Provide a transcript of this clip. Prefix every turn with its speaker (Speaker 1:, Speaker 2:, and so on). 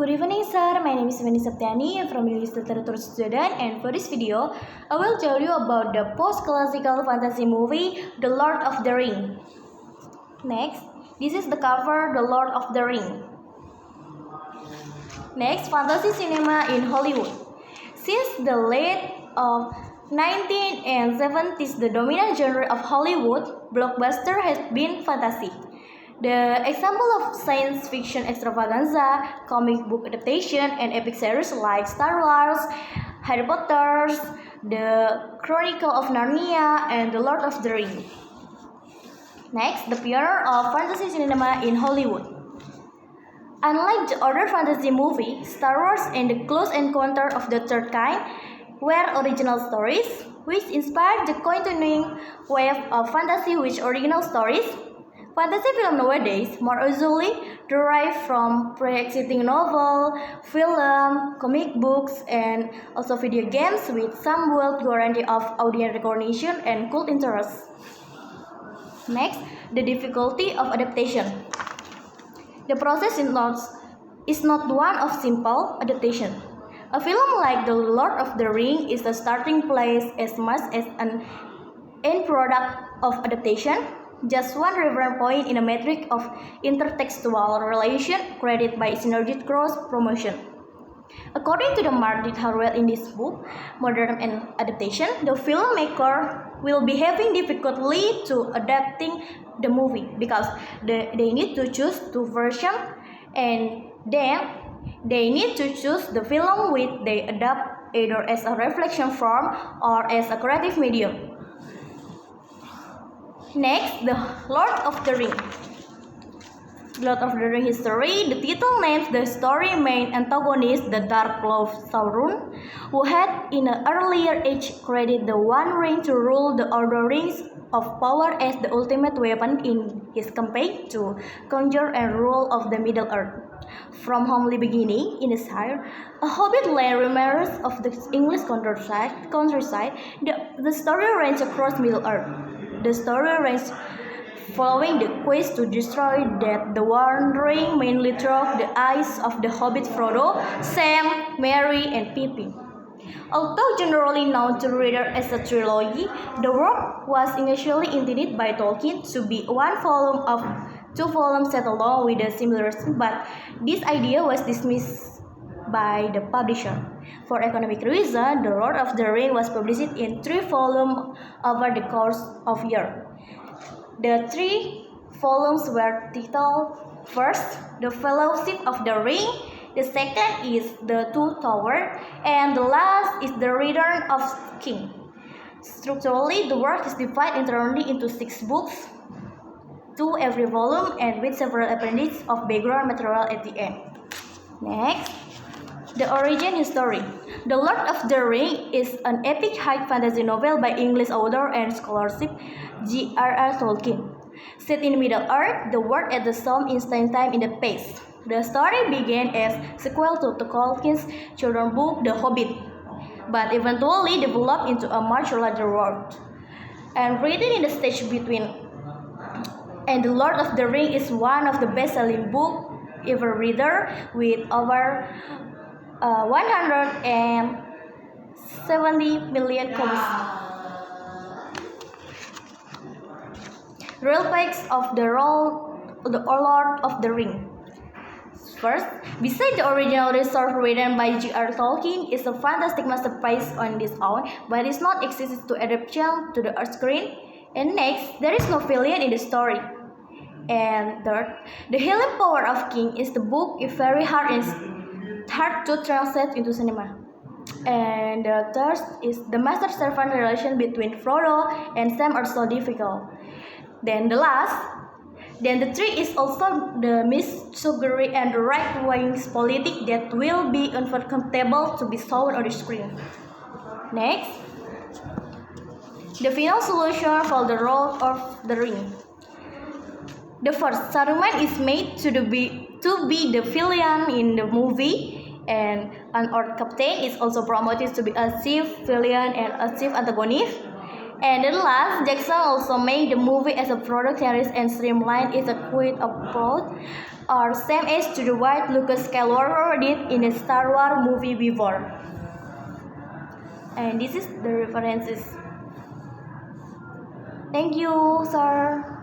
Speaker 1: Good evening, sir. My name is Wenny Septiani from English Literature student, and for this video, I will tell you about the post-classical fantasy movie, The Lord of the Ring. Next, this is the cover, The Lord of the Ring. Next, fantasy cinema in Hollywood. Since the late of 1970s, the dominant genre of Hollywood blockbuster has been fantasy. The example of science fiction extravaganza, comic book adaptation, and epic series like Star Wars, Harry Potter, The Chronicle of Narnia, and The Lord of the Rings. Next, the pioneer of fantasy cinema in Hollywood. Unlike the other fantasy movies, Star Wars and The Close Encounter of the Third Kind were original stories, which inspired the continuing wave of fantasy with original stories. Fantasy film nowadays more usually derive from pre-existing novel, film, comic books, and also video games with some wild guarantee of audience recognition and cult interest. Next, the difficulty of adaptation. The process is not one of simple adaptation. A film like The Lord of the Rings is the starting place as much as an end product of adaptation. Just one reference point in a metric of intertextual relation created by synergistic cross promotion. According to the Mark Harwell in this book, Modern and Adaptation, the filmmaker will be having difficulty to adapting the movie because they need to choose two versions and then they need to choose the film which they adapt either as a reflection form or as a creative medium. Next, The Lord of the Ring. Lord of the Ring history, the title names the story main antagonist, the Dark Lord Sauron, who had in an earlier age created the One Ring to rule the other rings of power as the ultimate weapon in his campaign to conjure and rule of the Middle Earth. From humble beginning in the Shire, a hobbit land rumors of the English countryside, the story runs across Middle Earth. The story runs following the quest to destroy that the One Ring mainly through the eyes of the hobbit Frodo, Sam, Merry, and Pippin. Although generally known to reader as a trilogy, the work was initially intended by Tolkien to be one volume of two volumes set along with a similar theme, but this idea was dismissed by the publisher. For economic reasons, The Lord of the Ring was published in 3 volumes over the course of a year. The 3 volumes were titled first, The Fellowship of the Ring, the second is The Two Towers, and the last is The Return of King. Structurally, the work is divided entirely into 6 books, 2 every volume, and with several appendices of background material at the end. Next, the origin story. The Lord of the Ring is an epic high fantasy novel by English author and scholarship J.R.R. Tolkien. Set in Middle-earth, the world at the some instant time in the past. The story began as sequel to Tolkien's children's book The Hobbit, but eventually developed into a much larger world. And written in the stage between and The Lord of the Ring is one of the best-selling books ever reader with over 170 million copies. Real facts of the Lord of the Ring. First, besides the original resource written by J.R. Tolkien is a fantastic masterpiece on its own, but is not accessible to adaptation to the screen. And next, there is no villain in the story. And third, the healing power of King is the book is very hard to translate into cinema. And the third is the master-servant relation between Frodo and Sam are so difficult. Then the three is also the misogyny and right-wing politics that will be uncomfortable to be shown on the screen. Next, the final solution for the Lord of the Ring. The first, Saruman is made to be the villain in the movie, and an Orc captain is also promoted to be a chief villain and a chief antagonist. And then last, Jackson also made the movie as a product series and streamlined its quick approach, or same as to the what Lucas Skywalker did in the Star Wars movie before. And this is the references. Thank you, sir.